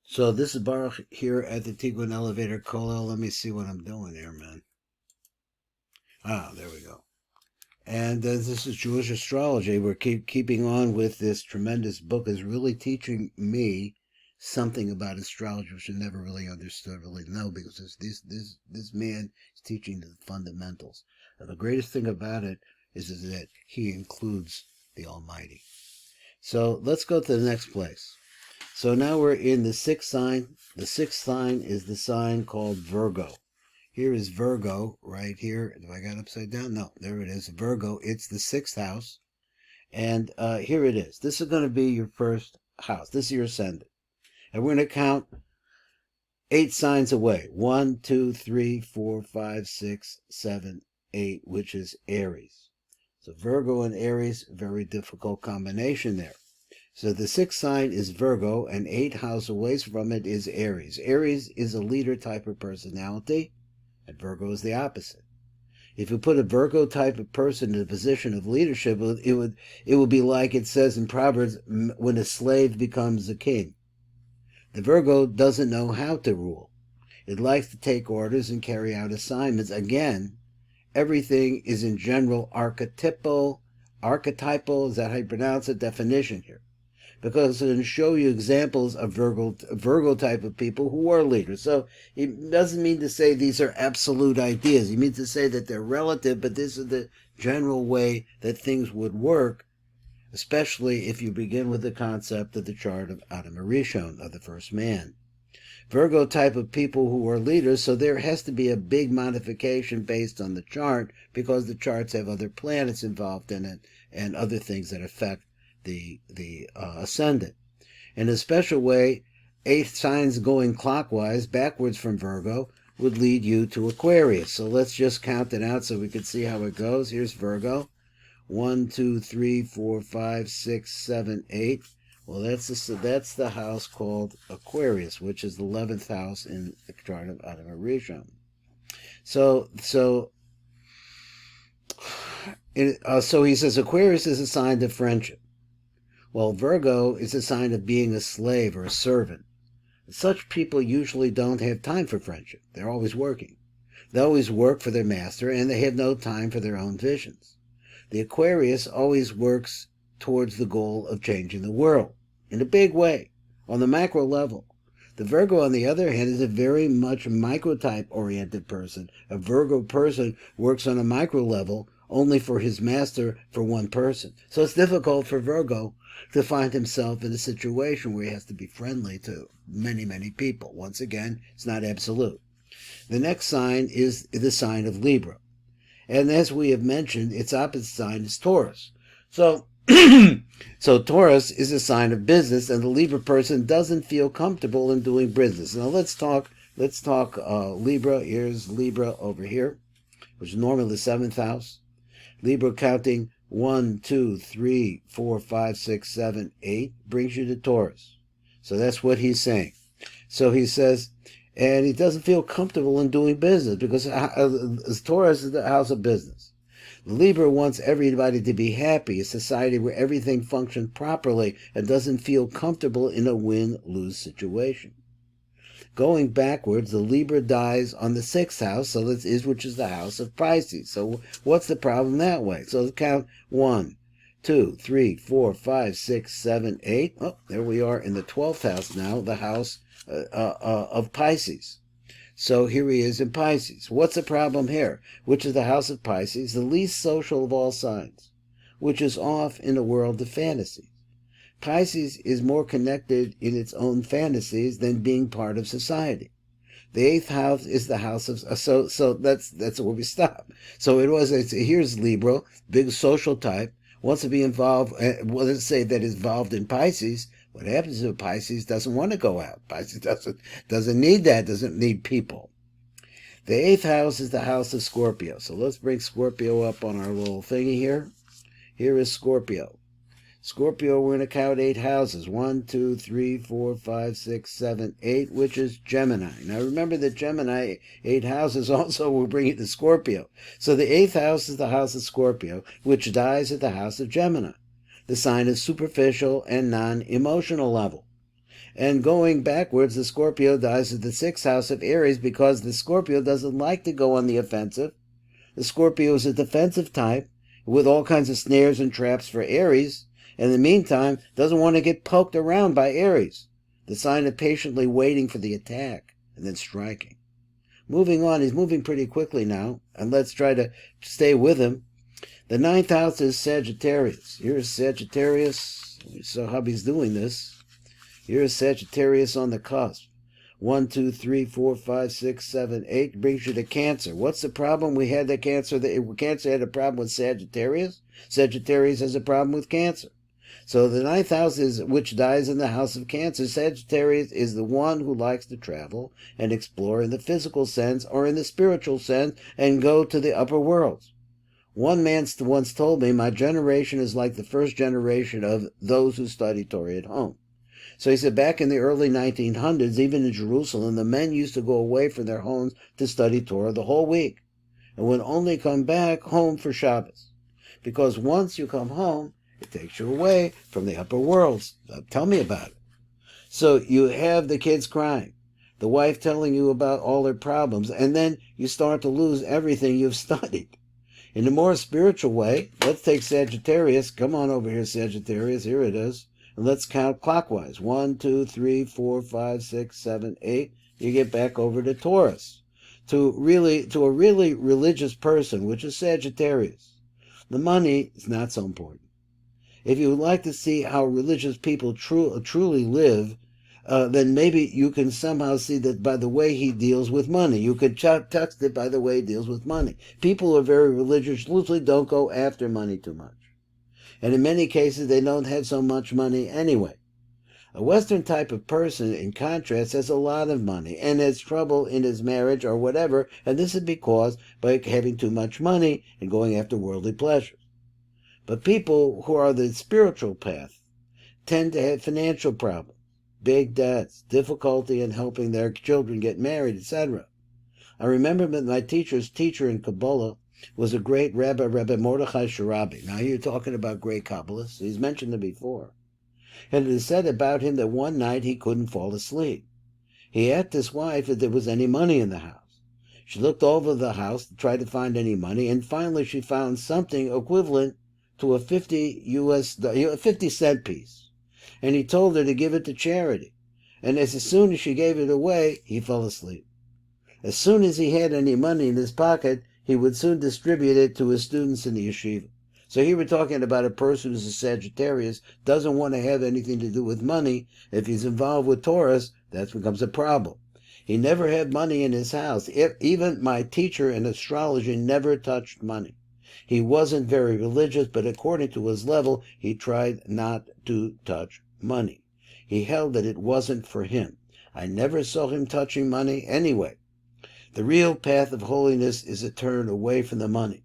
So this is Baruch here at the Tiguan Elevator Kollel. Let me see what I'm doing here, man. Ah, there we go. And this is Jewish astrology. We're keeping on with this tremendous book. Is really teaching me something about astrology which I never really understood, really know, because this man is teaching the fundamentals. And the greatest thing about it is that he includes the Almighty. So let's go to the next place. So now we're in the sixth sign. The sixth sign is the sign called Virgo. Here is Virgo right here. Do I got it upside down? No, there it is. Virgo. It's the sixth house. And here it is. This is going to be your first house. This is your ascendant. And we're going to count 8 signs away. 1, 2, 3, 4, 5, 6, 7, 8, which is Aries. So Virgo and Aries, very difficult combination there. So the sixth sign is Virgo, and 8 houses away from it is Aries. Aries is a leader type of personality, and Virgo is the opposite. If you put a Virgo type of person in a position of leadership, it would be like it says in Proverbs, when a slave becomes a king. The Virgo doesn't know how to rule. It likes to take orders and carry out assignments. Again, everything is in general archetypal, is that how you pronounce it, definition here. Because it's going to show you examples of Virgo type of people who are leaders. So it doesn't mean to say these are absolute ideas. It means to say that they're relative, but this is the general way that things would work, especially if you begin with the concept of the chart of Adam Arishon, of the first man. Virgo type of people who are leaders, so there has to be a big modification based on the chart, because the charts have other planets involved in it and other things that affect the ascendant. In a special way, 8 signs going clockwise, backwards from Virgo, would lead you to Aquarius. So let's just count it out so we can see how it goes. Here's Virgo. 1, 2, 3, 4, 5, 6, 7, 8. Well, that's the house called Aquarius, which is the 11th house in the chart of Adam Arishon. So he says Aquarius is a sign of friendship. Well, Virgo is a sign of being a slave or a servant. Such people usually don't have time for friendship. They're always working. They always work for their master, and they have no time for their own visions. The Aquarius always works towards the goal of changing the world, in a big way, on the macro level. The Virgo, on the other hand, is a very much microtype-oriented person. A Virgo person works on a micro level only for his master, for one person. So it's difficult for Virgo to find himself in a situation where he has to be friendly to many, many people. Once again, it's not absolute. The next sign is the sign of Libra. And as we have mentioned, its opposite sign is Taurus. So Taurus is a sign of business, and the Libra person doesn't feel comfortable in doing business. Now let's talk Libra. Here's Libra over here, which is normally the 7th house. Libra counting 1, 2, 3, 4, 5, 6, 7, 8 brings you to Taurus. So that's what he's saying. So he says, and he doesn't feel comfortable in doing business because Taurus is the house of business. Libra wants everybody to be happy, a society where everything functions properly, and doesn't feel comfortable in a win-lose situation. Going backwards, the Libra dies on the 6th house, which is the house of Pisces. So what's the problem that way? So let's count 1, 2, 3, 4, 5, 6, 7, 8. Oh, there we are in the 12th house now, the house of Pisces. So here he is in Pisces. What's the problem here? Which is the house of Pisces, the least social of all signs, which is off in a world of fantasy. Pisces is more connected in its own fantasies than being part of society. The 8th house is the house of so that's where we stop. So here's Libra, big social type, wants to be involved. Well, let's say that is involved in Pisces. What happens if Pisces doesn't want to go out? Pisces doesn't need that. Doesn't need people. The 8th house is the house of Scorpio. So let's bring Scorpio up on our little thingy here. Here is Scorpio. Scorpio, we're going to count 8 houses. 1, 2, 3, 4, 5, 6, 7, 8, which is Gemini. Now remember that Gemini, 8 houses also will bring you to Scorpio. So the 8th house is the house of Scorpio, which dies at the house of Gemini, the sign of superficial and non-emotional level. And going backwards, the Scorpio dies at the 6th house of Aries because the Scorpio doesn't like to go on the offensive. The Scorpio is a defensive type with all kinds of snares and traps for Aries. In the meantime, doesn't want to get poked around by Aries, the sign of patiently waiting for the attack and then striking. Moving on, he's moving pretty quickly now, and let's try to stay with him. The 9th house is Sagittarius. Here's Sagittarius. So hubby's doing this. Here's Sagittarius on the cusp. 1, 2, 3, 4, 5, 6, 7, 8 brings you to Cancer. What's the problem? We had the Cancer. Cancer had a problem with Sagittarius. Sagittarius has a problem with Cancer. So the 9th house is which dies in the house of Cancer. Sagittarius is the one who likes to travel and explore in the physical sense or in the spiritual sense and go to the upper worlds. One man once told me, my generation is like the first generation of those who study Torah at home. So he said back in the early 1900s, even in Jerusalem, the men used to go away from their homes to study Torah the whole week and would only come back home for Shabbos. Because once you come home, it takes you away from the upper worlds. Tell me about it. So you have the kids crying, the wife telling you about all their problems, and then you start to lose everything you've studied. In a more spiritual way, let's take Sagittarius. Come on over here, Sagittarius. Here it is. And let's count clockwise. 1, 2, 3, 4, 5, 6, 7, 8. You get back over to Taurus. To a really religious person, which is Sagittarius, the money is not so important. If you would like to see how religious people truly live, then maybe you can somehow see that by the way he deals with money. You could text it by the way he deals with money. People who are very religious usually don't go after money too much. And in many cases, they don't have so much money anyway. A Western type of person, in contrast, has a lot of money and has trouble in his marriage or whatever, and this is because by having too much money and going after worldly pleasures. But people who are the spiritual path tend to have financial problems, big debts, difficulty in helping their children get married, etc. I remember that my teacher's teacher in Kabbalah was a great Rabbi Mordechai Sharabi. Now you're talking about great Kabbalists. He's mentioned them before. And it is said about him that one night he couldn't fall asleep. He asked his wife if there was any money in the house. She looked over the house to try to find any money, and finally she found something equivalent to a 50-cent piece. And he told her to give it to charity. And as soon as she gave it away, he fell asleep. As soon as he had any money in his pocket, he would soon distribute it to his students in the yeshiva. So here we're talking about a person who's a Sagittarius, doesn't want to have anything to do with money. If he's involved with Taurus, that becomes a problem. He never had money in his house. Even my teacher in astrology never touched money. He wasn't very religious, but according to his level, he tried not to touch money. He held that it wasn't for him. I never saw him touching money anyway. The real path of holiness is a turn away from the money.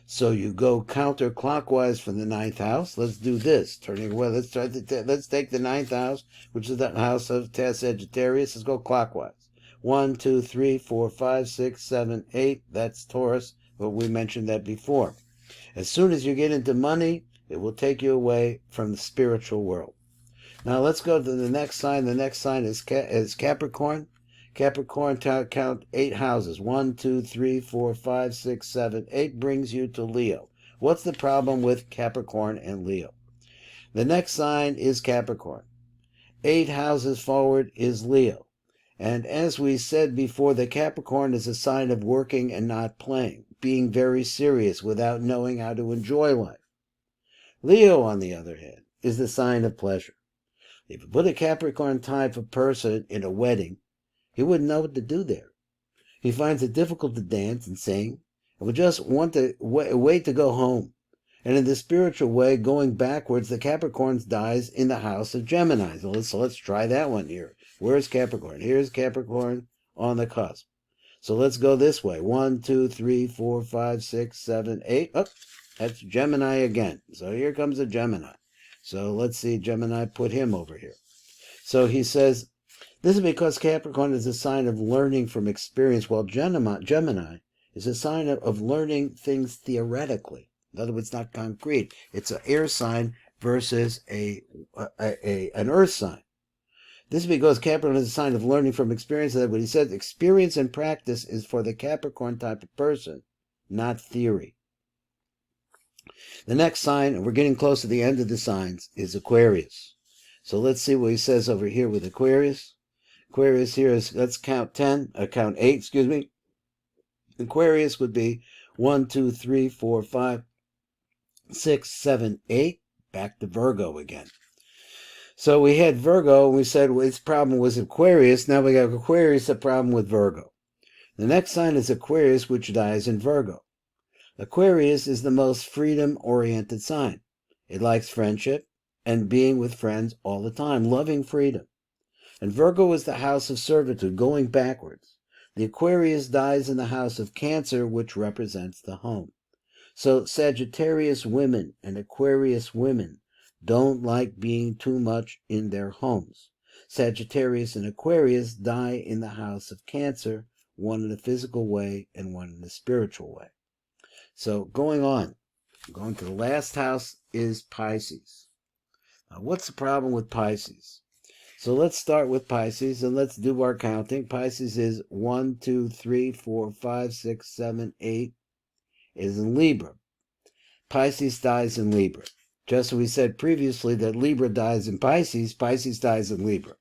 So you go counterclockwise from the 9th house. Let's do this. Turning away. Let's take the 9th house, which is the house of Sagittarius. Let's go clockwise. 1, 2, 3, 4, 5, 6, 7, 8. That's Taurus. But we mentioned that before. As soon as you get into money, it will take you away from the spiritual world. Now let's go to the next sign. The next sign is Capricorn. Capricorn, count 8 houses. 1, 2, 3, 4, 5, 6, 7, 8 brings you to Leo. What's the problem with Capricorn and Leo? The next sign is Capricorn. 8 houses forward is Leo. And as we said before, the Capricorn is a sign of working and not playing, being very serious without knowing how to enjoy life. Leo, on the other hand, is the sign of pleasure. If you put a Capricorn type of person in a wedding, he wouldn't know what to do there. He finds it difficult to dance and sing, and would just want to wait to go home. And in the spiritual way, going backwards, the Capricorn dies in the house of Gemini. So let's try that one here. Where's Capricorn? Here's Capricorn on the cusp. So let's go this way. 1, 2, 3, 4, 5, 6, 7, 8. Oh, that's Gemini again. So here comes a Gemini. So let's see, Gemini, put him over here. So he says, this is because Capricorn is a sign of learning from experience, while Gemini is a sign of learning things theoretically. In other words, not concrete. It's an air sign versus an earth sign. This is because Capricorn is a sign of learning from experience. That what he said, experience and practice is for the Capricorn type of person, not theory. The next sign, and we're getting close to the end of the signs, is Aquarius. So let's see what he says over here with Aquarius. Aquarius here is, let's count 8, excuse me. Aquarius would be 1, 2, 3, 4, 5, 6, 7, 8. Back to Virgo again. So we had Virgo, and we said its problem was Aquarius. Now we got Aquarius, a problem with Virgo. The next sign is Aquarius, which dies in Virgo. Aquarius is the most freedom-oriented sign. It likes friendship and being with friends all the time, loving freedom. And Virgo is the house of servitude, going backwards. The Aquarius dies in the house of Cancer, which represents the home. So Sagittarius women and Aquarius women don't like being too much in their homes. Sagittarius and Aquarius die in the house of Cancer, one in a physical way and one in a spiritual way. So going to the last house is Pisces. Now, what's the problem with Pisces? So let's start with Pisces and let's do our counting. Pisces is 1, 2, 3, 4, 5, 6, 7, 8 is in Libra. Pisces dies in Libra. Just as we said previously that Libra dies in Pisces, Pisces dies in Libra.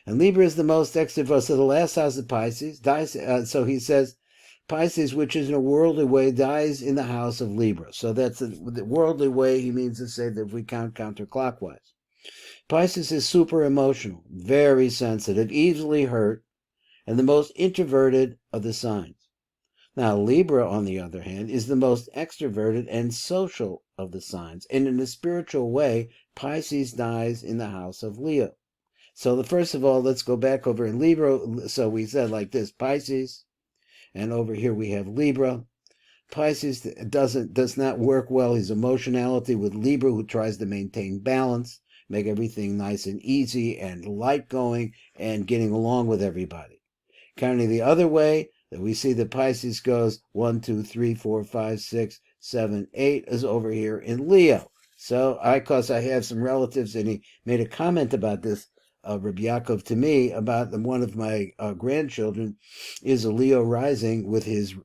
And Libra is the most extrovert. So the last house of Pisces dies. So he says, Pisces, which is in a worldly way, dies in the house of Libra. So that's the worldly way. He means to say that if we count counterclockwise. Pisces is super emotional, very sensitive, easily hurt, and the most introverted of the signs. Now, Libra, on the other hand, is the most extroverted and social of the signs. And in a spiritual way, Pisces dies in the house of Leo. So first of all, let's go back over in Libra. So we said like this, Pisces, and over here we have Libra. Pisces does not work well his emotionality with Libra, who tries to maintain balance, make everything nice and easy and light going and getting along with everybody. Counting the other way, that we see that Pisces goes 1, 2, 3, 4, 5, 6, 7, 8 is over here in Leo. So because I have some relatives, and he made a comment about this, Rabbi Yaakov, to me, about one of my grandchildren is a Leo rising with his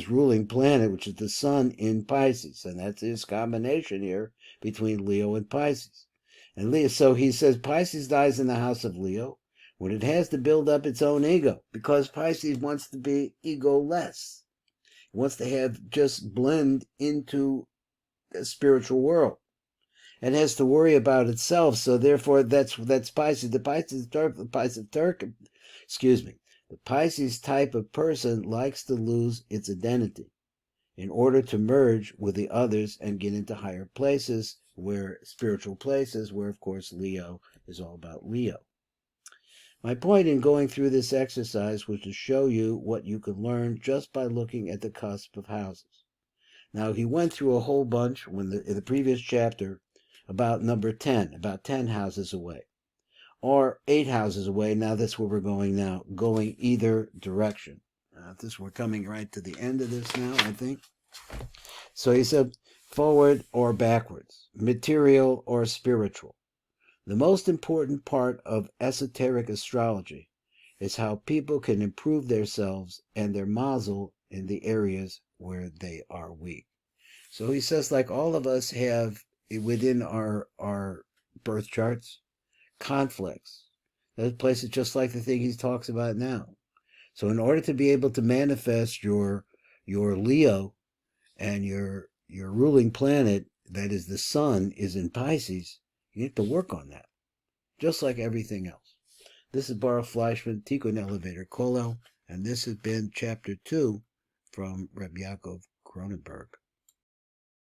ruling planet, which is the sun in Pisces, and that's his combination here between Leo and Pisces. And Leo, so he says Pisces dies in the house of Leo when it has to build up its own ego, because Pisces wants to be ego-less. It wants to have just blend into the spiritual world. And has to worry about itself, so therefore that's Pisces. The Pisces type of person likes to lose its identity in order to merge with the others and get into higher places, spiritual places, where of course Leo is all about Leo. My point in going through this exercise was to show you what you could learn just by looking at the cusp of houses. Now, he went through a whole bunch in the previous chapter about number 10, about 10 houses away, or 8 houses away. Now that's where we're going now, going either direction. We're coming right to the end of this now, I think. So he said forward or backwards, material or spiritual. The most important part of esoteric astrology is how people can improve themselves and their mazel in the areas where they are weak. So he says, like all of us have within our birth charts, conflicts. Those places just like the thing he talks about now. So in order to be able to manifest your Leo and your ruling planet, that is the sun, is in Pisces, you have to work on that, just like everything else. This is Baruch Fleischman, Tikkun Elevator Kollel, and this has been Chapter 2 from Reb Yaakov Kronenberg.